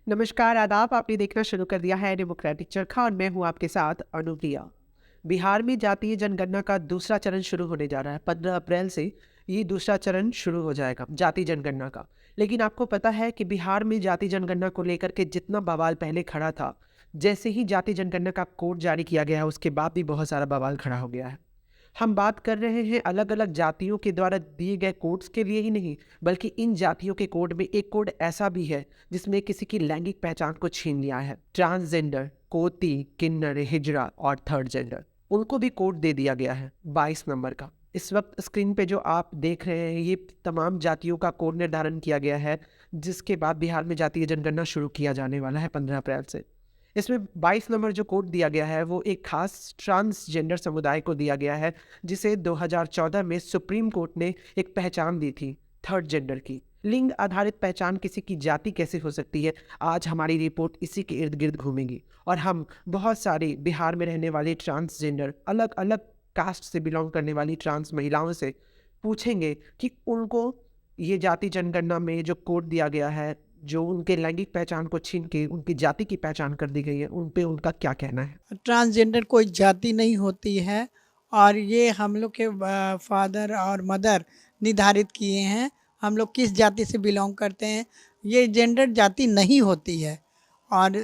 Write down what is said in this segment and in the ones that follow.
नमस्कार, आदाब। आपने देखना शुरू कर दिया है डेमोक्रेटिक चरखा और मैं हूं आपके साथ अनुप्रिया। बिहार में जातीय जनगणना का दूसरा चरण शुरू होने जा रहा है। 15 अप्रैल से ये दूसरा चरण शुरू हो जाएगा जातीय जनगणना का। लेकिन आपको पता है कि बिहार में जातीय जनगणना को लेकर के जितना बवाल पहले खड़ा था, जैसे ही जातीय जनगणना का कोड जारी किया गया है उसके बाद भी बहुत सारा बवाल खड़ा हो गया है। हम बात कर रहे हैं अलग अलग जातियों के द्वारा दिए गए कोड्स के लिए ही नहीं, बल्कि इन जातियों के कोड में एक कोड ऐसा भी है जिसमें किसी की लैंगिक पहचान को छीन लिया है। ट्रांसजेंडर, कोती, किन्नर, हिजड़ा और थर्ड जेंडर, उनको भी कोड दे दिया गया है 22 नंबर का। इस वक्त स्क्रीन पे जो आप देख रहे हैं ये तमाम जातियों का कोड निर्धारण किया गया है, जिसके बाद बिहार में जातीय जनगणना शुरू किया जाने वाला है 15 अप्रैल से। इसमें 22 नंबर जो कोड दिया गया है वो एक खास ट्रांसजेंडर समुदाय को दिया गया है, जिसे 2014 में सुप्रीम कोर्ट ने एक पहचान दी थी थर्ड जेंडर की। लिंग आधारित पहचान किसी की जाति कैसे हो सकती है, आज हमारी रिपोर्ट इसी के इर्द गिर्द घूमेगी और हम बहुत सारे बिहार में रहने वाले ट्रांसजेंडर, अलग अलग कास्ट से बिलोंग करने वाली ट्रांस महिलाओं से पूछेंगे कि उनको ये जाति जनगणना में जो कोड दिया गया है, जो उनके लैंगिक पहचान को छीन के उनकी जाति की पहचान कर दी गई है, उन पे उनका क्या कहना है। ट्रांसजेंडर कोई जाति नहीं होती है और ये हम लोग के फादर और मदर निर्धारित किए हैं हम लोग किस जाति से बिलोंग करते हैं। ये जेंडर जाति नहीं होती है और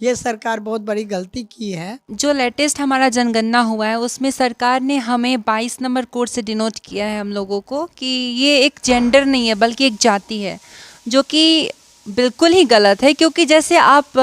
ये सरकार बहुत बड़ी गलती की है। जो लेटेस्ट हमारा जनगणना हुआ है उसमें सरकार ने हमें 22 नंबर कोड से डिनोट किया है हम लोगों को कि ये एक जेंडर नहीं है बल्कि एक जाति है, जो कि बिल्कुल ही गलत है। क्योंकि जैसे आप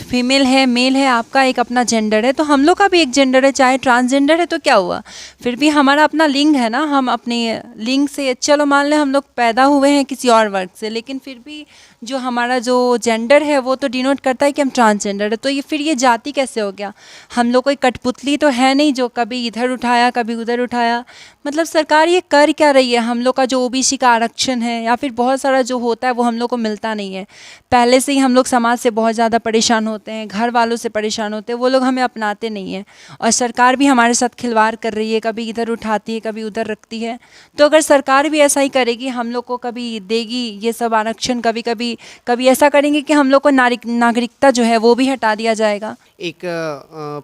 फीमेल है, मेल है, आपका एक अपना जेंडर है, तो हम लोग का भी एक जेंडर है। चाहे ट्रांसजेंडर है तो क्या हुआ, फिर भी हमारा अपना लिंग है ना। हम अपने लिंग से, चलो मान लें हम लोग पैदा हुए हैं किसी और वर्ग से, लेकिन फिर भी जो हमारा जो जेंडर है वो तो डिनोट करता है कि हम ट्रांसजेंडर है। तो ये फिर ये जाति कैसे हो गया। हम लोग कोई कठपुतली तो है नहीं जो कभी इधर उठाया कभी उधर उठाया। मतलब सरकार ये कर क्या रही है। हम लोग का जो ओबीसी का आरक्षण है या फिर बहुत सारा जो होता है वो हम लोग को मिलता नहीं है। पहले से ही हम लोग समाज से बहुत ज़्यादा परेशान होते हैं, घर वालों से परेशान होते हैं, वो लोग हमें अपनाते नहीं हैं। और सरकार भी हमारे साथ खिलवाड़ कर रही है, कभी इधर उठाती है कभी उधर रखती है। तो अगर सरकार भी ऐसा ही करेगी, हम लोग को कभी देगी ये सब आरक्षण, कभी ऐसा करेंगे कि हम लोग को नागरिकता जो है वो भी हटा दिया जाएगा। एक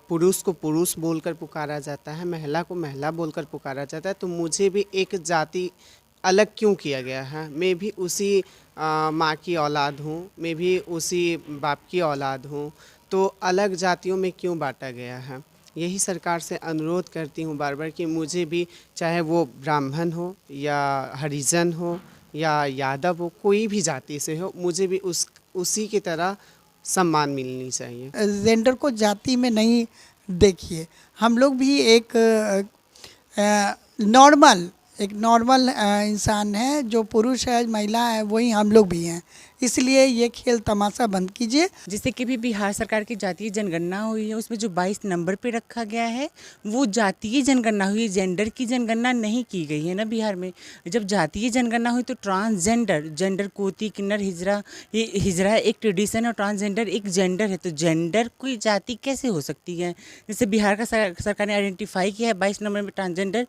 पुरुष को पुरुष बोलकर पुकारा जाता है, महिला को महिला बोलकर पुकारा जाता है, तो मुझे भी एक जाति अलग क्यों किया गया है। मैं भी उसी माँ की औलाद हूँ, मैं भी उसी बाप की औलाद हूँ, तो अलग जातियों में क्यों बांटा गया है। यही सरकार से अनुरोध करती हूँ बार बार कि मुझे भी, चाहे वो ब्राह्मण हो या हरिजन हो या यादव हो, कोई भी जाति से हो, मुझे भी उसी की तरह सम्मान मिलनी चाहिए। जेंडर को जाति में नहीं देखिए। हम लोग भी एक नॉर्मल इंसान है, जो पुरुष है महिला है वही हम लोग भी हैं। इसलिए ये खेल तमाशा बंद कीजिए। जिससे कि भी बिहार सरकार की जातीय जनगणना हुई है उसमें जो 22 नंबर पे रखा गया है वो जातीय जनगणना हुई, जेंडर की जनगणना नहीं की गई है ना बिहार में। जब जातीय जनगणना हुई तो जेंडर कोती, किन्नर, हिजड़ा, ये हिजड़ा एक ट्रेडिशन और ट्रांसजेंडर एक जेंडर है। तो जेंडर कोई जाति कैसे हो सकती है। जैसे बिहार का सरकार ने आइडेंटिफाई किया है 22 नंबर में ट्रांसजेंडर,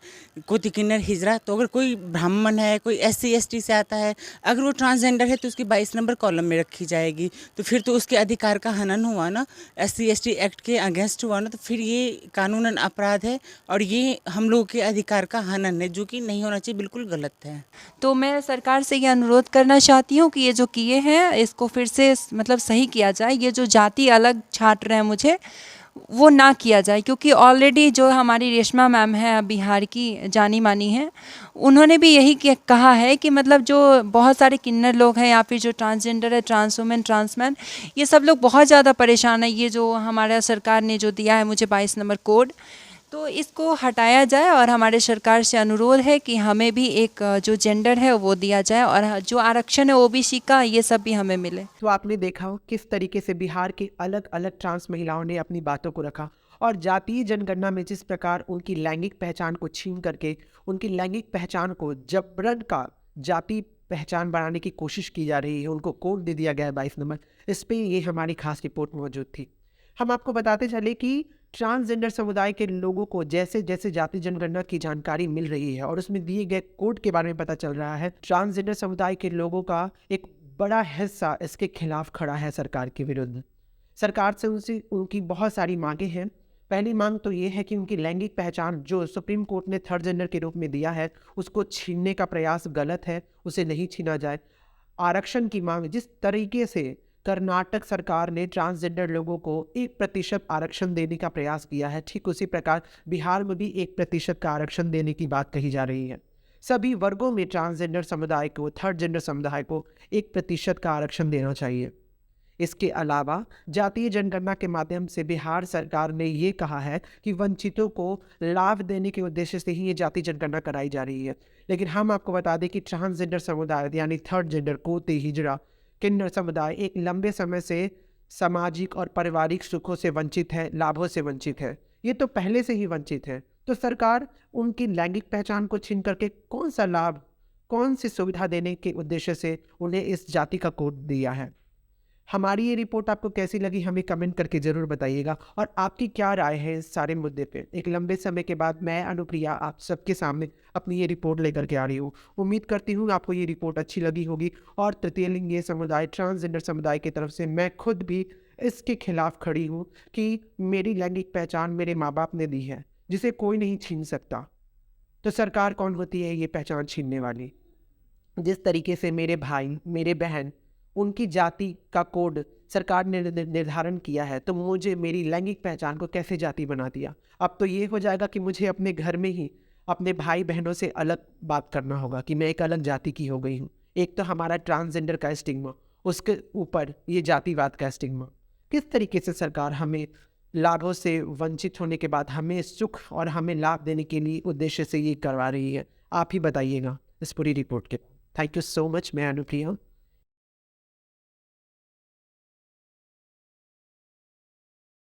कोती, किन्नर, हिजड़ा। तो अगर कोई ब्राह्मण है, कोई SC ST से आता है, अगर वो ट्रांसजेंडर है तो उसकी 22 नंबर कॉलम में रखी जाएगी। तो फिर तो उसके अधिकार का हनन हुआ ना, SC ST एक्ट के अगेंस्ट हुआ ना। तो फिर ये कानूनन अपराध है और ये हम लोगों के अधिकार का हनन है, जो कि नहीं होना चाहिए, बिल्कुल गलत है। तो मैं सरकार से ये अनुरोध करना चाहती हूँ कि ये जो किए हैं इसको फिर से मतलब सही किया जाए। ये जो जाति अलग छांट रहे हैं मुझे, वो ना किया जाए। क्योंकि ऑलरेडी जो हमारी रेशमा मैम है, बिहार की जानी मानी है, उन्होंने भी यही कहा है कि मतलब जो बहुत सारे किन्नर लोग हैं या फिर जो ट्रांसजेंडर है, ट्रांस वुमेन, ट्रांसमैन, ये सब लोग बहुत ज़्यादा परेशान है। ये जो हमारा सरकार ने जो दिया है मुझे 22 नंबर कोड, तो इसको हटाया जाए। और हमारे सरकार से अनुरोध है कि हमें भी एक जो जेंडर है वो दिया जाए और जो आरक्षण है ओबीसी का, ये सब भी हमें मिले। तो आपने देखा हो किस तरीके से बिहार के अलग अलग ट्रांस महिलाओं ने अपनी बातों को रखा और जातीय जनगणना में जिस प्रकार उनकी लैंगिक पहचान को छीन करके उनकी लैंगिक पहचान को जबरन का जाति पहचान बनाने की कोशिश की जा रही है, उनको कोड दे दिया गया है 22 नंबर। इस पे ये हमारी खास रिपोर्ट मौजूद थी। हम आपको बताते चले कि ट्रांसजेंडर समुदाय के लोगों को जैसे जैसे जाति जनगणना की जानकारी मिल रही है और उसमें दिए गए कोड के बारे में पता चल रहा है, ट्रांसजेंडर समुदाय के लोगों का एक बड़ा हिस्सा इसके खिलाफ खड़ा है सरकार के विरुद्ध। सरकार से उनकी बहुत सारी मांगे हैं। पहली मांग तो ये है कि उनकी लैंगिक पहचान जो सुप्रीम कोर्ट ने थर्ड जेंडर के रूप में दिया है उसको छीनने का प्रयास गलत है, उसे नहीं छीना जाए। आरक्षण की मांग, जिस तरीके से कर्नाटक सरकार ने ट्रांसजेंडर लोगों को 1% आरक्षण देने का प्रयास किया है, ठीक उसी प्रकार बिहार में भी 1% का आरक्षण देने की बात कही जा रही है। सभी वर्गों में ट्रांसजेंडर समुदाय को, थर्ड जेंडर समुदाय को 1% का आरक्षण देना चाहिए। इसके अलावा जातीय जनगणना के माध्यम से बिहार सरकार ने ये कहा है कि वंचितों को लाभ देने के उद्देश्य से ही ये जाति जनगणना कराई जा रही है। लेकिन हम आपको बता दें कि ट्रांसजेंडर समुदाय यानी थर्ड जेंडर, कोती, हिजड़ा, किन्नर समुदाय एक लंबे समय से सामाजिक और पारिवारिक सुखों से वंचित है, लाभों से वंचित है। ये तो पहले से ही वंचित है। तो सरकार उनकी लैंगिक पहचान को छीन करके कौन सा लाभ, कौन सी सुविधा देने के उद्देश्य से उन्हें इस जाति का कोड दिया है। हमारी ये रिपोर्ट आपको कैसी लगी हमें कमेंट करके ज़रूर बताइएगा, और आपकी क्या राय है इस सारे मुद्दे पे। एक लंबे समय के बाद मैं अनुप्रिया आप सबके सामने अपनी ये रिपोर्ट लेकर के आ रही हूँ। उम्मीद करती हूँ आपको ये रिपोर्ट अच्छी लगी होगी, और तृतीय लिंगीय समुदाय, ट्रांसजेंडर समुदाय की तरफ से मैं खुद भी इसके खिलाफ खड़ी हूँ कि मेरी लैंगिक पहचान मेरे माँ बाप ने दी है, जिसे कोई नहीं छीन सकता। तो सरकार कौन होती है ये पहचान छीनने वाली? जिस तरीके से मेरे भाई, मेरे बहन, उनकी जाति का कोड सरकार ने निर्धारण किया है, तो मुझे मेरी लैंगिक पहचान को कैसे जाति बना दिया। अब तो ये हो जाएगा कि मुझे अपने घर में ही अपने भाई बहनों से अलग बात करना होगा कि मैं एक अलग जाति की हो गई हूँ। एक तो हमारा ट्रांसजेंडर का स्टिग्मा, उसके ऊपर ये जातिवाद का स्टिग्मा। किस तरीके से सरकार हमें लाभों से वंचित होने के बाद हमें सुख और हमें लाभ देने के लिए उद्देश्य से ये करवा रही है, आप ही बताइएगा इस पूरी रिपोर्ट के। Thank you so much. मैं अनुप्रिया।